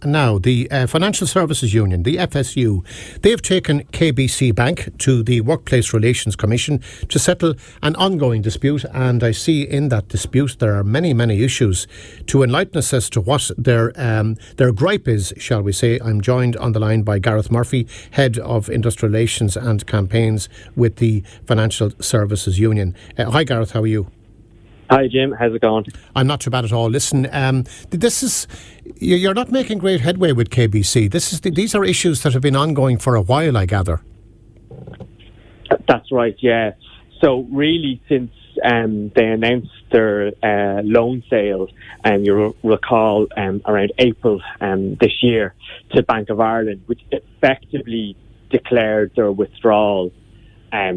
Now, the Financial Services Union, the FSU, they've taken KBC Bank to the Workplace Relations Commission to settle an ongoing dispute, and I see in that dispute there are many, many issues. To enlighten us as to what their gripe is, shall we say, I'm joined on the line by Gareth Murphy, Head of Industrial Relations and Campaigns with the Financial Services Union. Hi Gareth, how are you? Hi Jim, how's it going? I'm not too bad at all. Listen, you're not making great headway with KBC. These are issues that have been ongoing for a while, I gather. That's right, yeah. So really, since they announced their loan sale, and you recall around April this year to Bank of Ireland, which effectively declared their withdrawal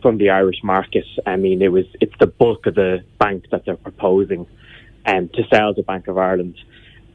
from the Irish market. I mean, it's the bulk of the bank that they're proposing to sell to Bank of Ireland.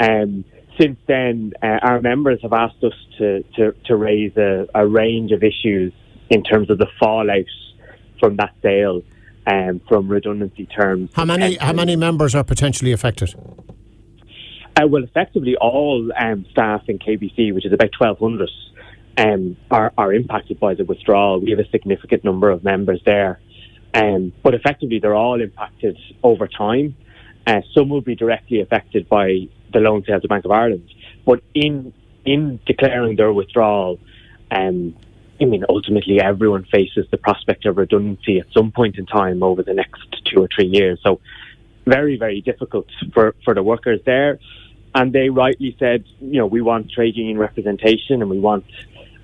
Since then, our members have asked us to raise a range of issues in terms of the fallout from that sale, from redundancy terms. How many members are potentially affected? Well, effectively all staff in KBC, which is about 1,200. Are impacted by the withdrawal. We have a significant number of members there. But effectively, they're all impacted over time. Some will be directly affected by the loan sale to Bank of Ireland. But in declaring their withdrawal, ultimately everyone faces the prospect of redundancy at some point in time over the next 2 or 3 years. So very, very difficult for the workers there. And they rightly said, we want trade union representation and we want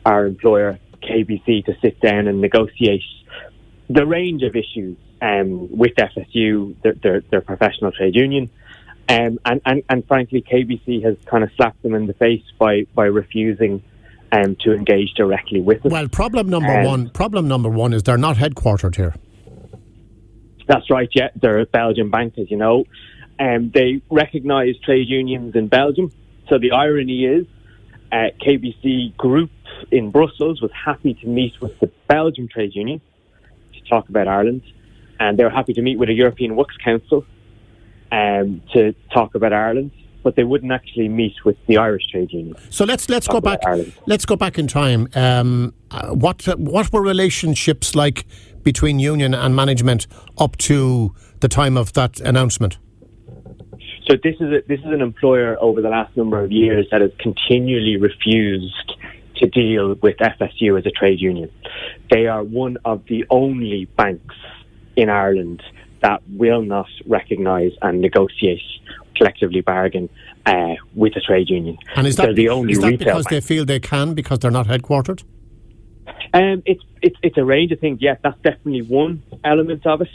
our employer KBC to sit down and negotiate the range of issues with FSU, their professional trade union, and frankly KBC has kind of slapped them in the face by refusing to engage directly with us. Well, problem number one is they're not headquartered here. That's right. Yeah, they're a Belgian bank, as you know. They recognise trade unions in Belgium. So the irony is, KBC Group in Brussels was happy to meet with the Belgian trade union to talk about Ireland, and they were happy to meet with a European Works Council to talk about Ireland, but they wouldn't actually meet with the Irish trade union. So let's go back. Let's go back in time. What were relationships like between union and management up to the time of that announcement? So this is an employer over the last number of years that has continually refused to deal with FSU as a trade union. They are one of the only banks in Ireland that will not recognise and negotiate, collectively bargain with a trade union. And is that because bank. they feel they can because they're not headquartered? It's a range of things. Yes, that's definitely one element of it.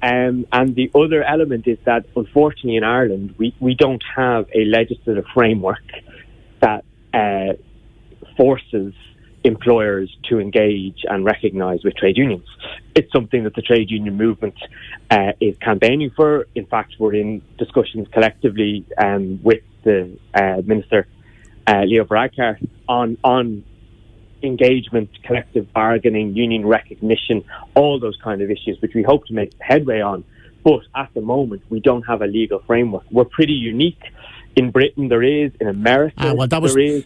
And the other element is that, unfortunately, in Ireland, we don't have a legislative framework that forces employers to engage and recognise with trade unions. It's something that the trade union movement is campaigning for. In fact, we're in discussions collectively with the Minister, Leo Varadkar, on engagement, collective bargaining, union recognition, all those kind of issues, which we hope to make headway on. But at the moment, we don't have a legal framework. We're pretty unique. In Britain, there is. In America, there is.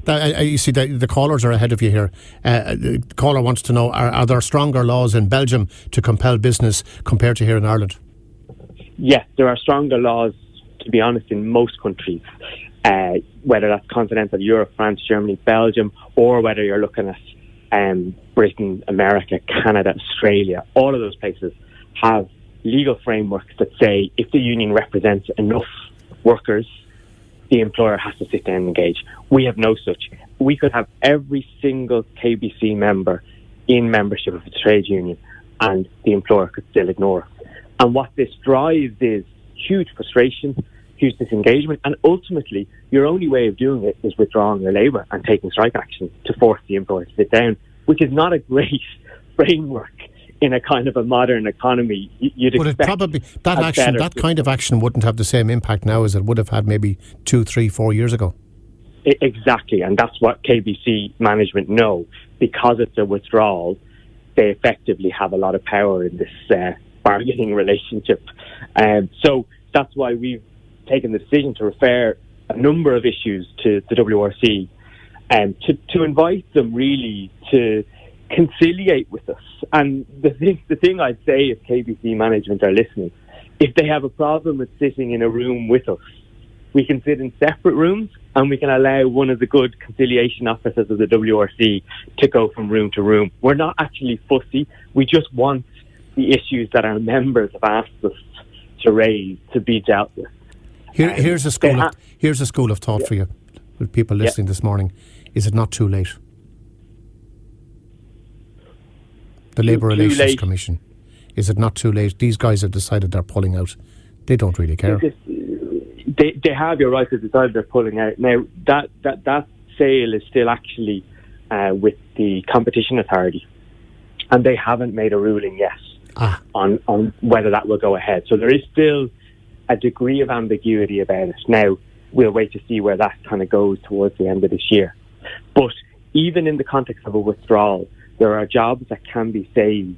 You see, the callers are ahead of you here. The caller wants to know, are there stronger laws in Belgium to compel business compared to here in Ireland? Yes, there are stronger laws, to be honest, in most countries. Whether that's continental Europe, France, Germany, Belgium, or whether you're looking at Britain, America, Canada, Australia, all of those places have legal frameworks that say if the union represents enough workers, the employer has to sit down and engage. We have no such. We could have every single KBC member in membership of a trade union and the employer could still ignore us. And what this drives is huge frustration, huge disengagement, and ultimately your only way of doing it is withdrawing your labour and taking strike action to force the employer to sit down, which is not a great framework in a kind of a modern economy. But it probably that kind of action wouldn't have the same impact now as it would have had maybe 2, 3, 4 years ago. Exactly, and that's what KBC management know. Because it's a withdrawal, they effectively have a lot of power in this bargaining relationship. So that's why we've taken the decision to refer a number of issues to the WRC, and to invite them really to conciliate with us. And the thing I'd say, if KBC management are listening, if they have a problem with sitting in a room with us, we can sit in separate rooms and we can allow one of the good conciliation officers of the WRC to go from room to room. We're not actually fussy. We just want the issues that our members have asked us to raise to be dealt with. Here's a school of thought for you, with people listening this morning. Is it not too late? The Labour Relations Commission. Is it not too late? These guys have decided they're pulling out. They don't really care. They have, you're right, to decide they're pulling out. Now, that sale is still actually with the Competition Authority, and they haven't made a ruling yet on whether that will go ahead. So there is still a degree of ambiguity about it. Now, we'll wait to see where that kind of goes towards the end of this year. But even in the context of a withdrawal, there are jobs that can be saved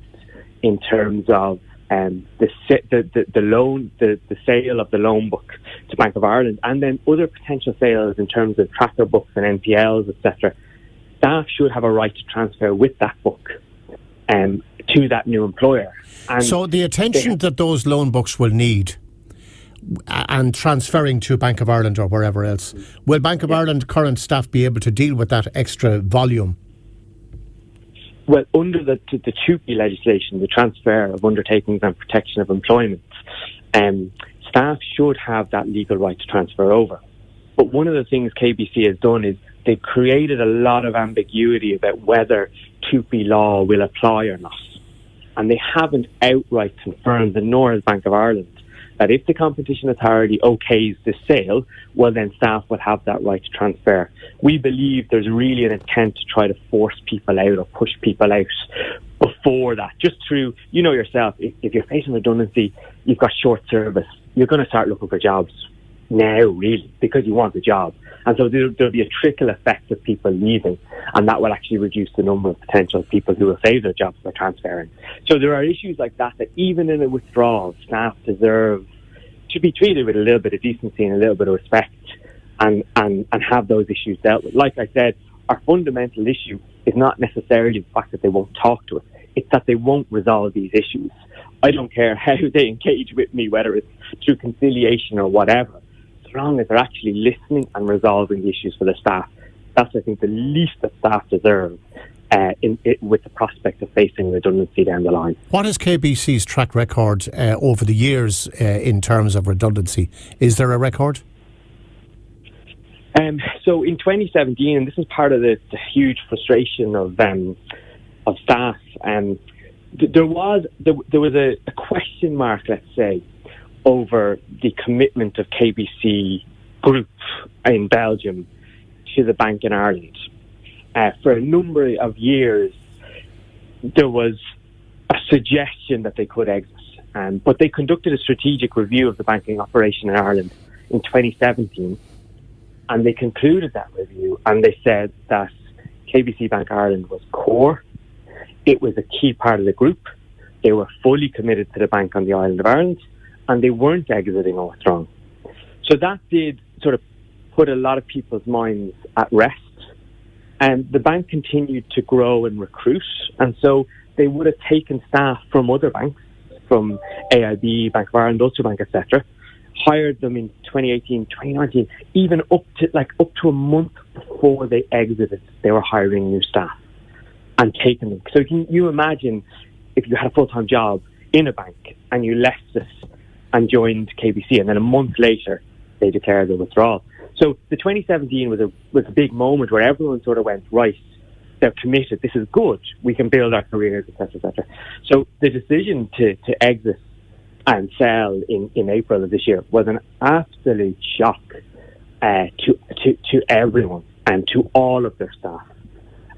in terms of the sale of the loan book to Bank of Ireland, and then other potential sales in terms of tracker books and NPLs, etc. Staff should have a right to transfer with that book to that new employer. And so the attention that those loan books will need and transferring to Bank of Ireland or wherever else, will Bank of Ireland current staff be able to deal with that extra volume? Well, under the TUPE legislation, the Transfer of Undertakings and Protection of Employment, staff should have that legal right to transfer over. But one of the things KBC has done is they've created a lot of ambiguity about whether TUPE law will apply or not. And they haven't outright confirmed, and nor has Bank of Ireland, that if the Competition Authority okays this sale, well then staff will have that right to transfer. We believe there's really an intent to try to force people out or push people out before that. Just through, you know yourself, if you're facing redundancy, you've got short service, you're going to start looking for jobs now, really, because you want a job. And so there'll be a trickle effect of people leaving, and that will actually reduce the number of potential people who will save their jobs by transferring. So there are issues like that even in a withdrawal, staff deserve to be treated with a little bit of decency and a little bit of respect and have those issues dealt with. Like I said, our fundamental issue is not necessarily the fact that they won't talk to us, it's that they won't resolve these issues. I don't care how they engage with me, whether it's through conciliation or whatever, as long as they're actually listening and resolving the issues for the staff. That's, I think, the least that staff deserve with the prospect of facing redundancy down the line. What is KBC's track record over the years in terms of redundancy? Is there a record? So in 2017, and this is part of the huge frustration of staff, there was a question mark, let's say, over the commitment of KBC Group in Belgium to the bank in Ireland. For a number of years, there was a suggestion that they could exit, but they conducted a strategic review of the banking operation in Ireland in 2017, and they concluded that review, and they said that KBC Bank Ireland was core. It was a key part of the group. They were fully committed to the bank on the island of Ireland, and they weren't exiting or withdrawing. So that did sort of put a lot of people's minds at rest. And the bank continued to grow and recruit, and so they would have taken staff from other banks, from AIB, Bank of Ireland, Ulster Bank, etc., hired them in 2018, 2019, even up to a month before they exited, they were hiring new staff and taking them. So can you imagine if you had a full-time job in a bank and you left it and joined KBC, and then a month later they declared a withdrawal. So the 2017 was a big moment where everyone sort of went, right, they're committed, this is good, we can build our careers, etc., etc. So the decision to exit and sell in April of this year was an absolute shock to everyone and to all of their staff.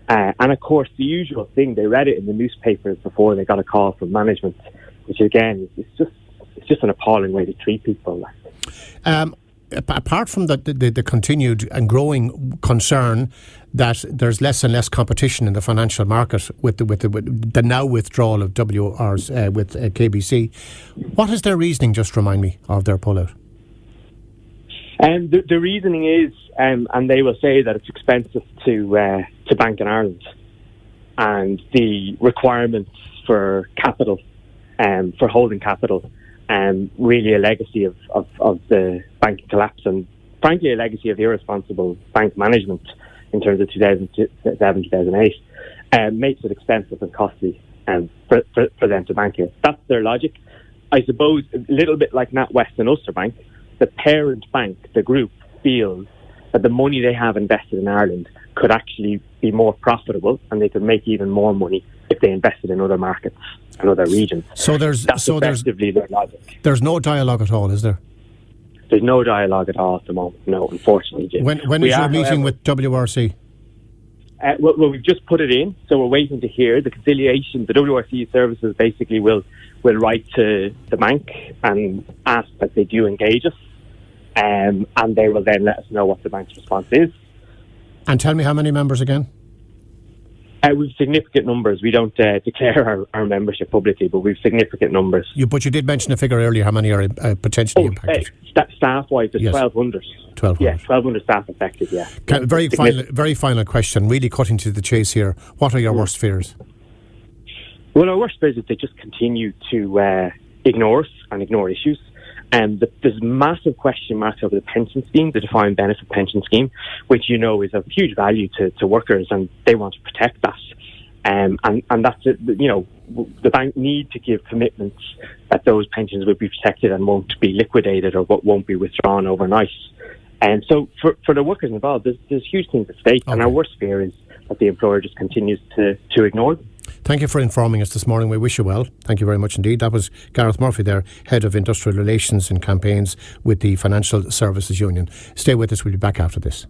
And of course, the usual thing, they read it in the newspapers before they got a call from management, which again, it's just an appalling way to treat people. Apart from the continued and growing concern that there's less and less competition in the financial market with the now withdrawal of WRC with KBC, what is their reasoning? Just remind me of their pullout. And the reasoning is, and they will say that it's expensive to bank in Ireland, and the requirements for capital, for holding capital, really a legacy of the banking collapse, and frankly a legacy of irresponsible bank management in terms of 2007, 2008, makes it expensive and costly for them to bank here. That's their logic. I suppose a little bit like NatWest and Ulster Bank, the parent bank, the group, feels that the money they have invested in Ireland could actually be more profitable, and they could make even more money if they invested in other markets and other regions. That's effectively their logic. There's no dialogue at all, is there? There's no dialogue at all at the moment, no, unfortunately, Jim. When is your meeting with WRC? Well, we've just put it in, so we're waiting to hear. The conciliation, the WRC services basically will write to the bank and ask that they do engage us, and they will then let us know what the bank's response is. And tell me how many members again? We've significant numbers. We don't declare our membership publicly, but we've significant numbers. But you did mention a figure earlier. How many are potentially impacted? Staff-wise, there's 1,200. 1,200. Yeah, 1,200 staff affected, yeah. Very final question, really cutting to the chase here. What are your worst fears? Well, our worst fears is they just continue to ignore us and ignore issues. There's massive question marks over the pension scheme, the defined benefit pension scheme, which is of huge value to workers, and they want to protect that. And that's it. The bank need to give commitments that those pensions will be protected and won't be liquidated or won't be withdrawn overnight. And so for the workers involved, there's huge things at stake. Okay. And our worst fear is that the employer just continues to ignore them. Thank you for informing us this morning. We wish you well. Thank you very much indeed. That was Gareth Murphy there, Head of Industrial Relations and Campaigns with the Financial Services Union. Stay with us. We'll be back after this.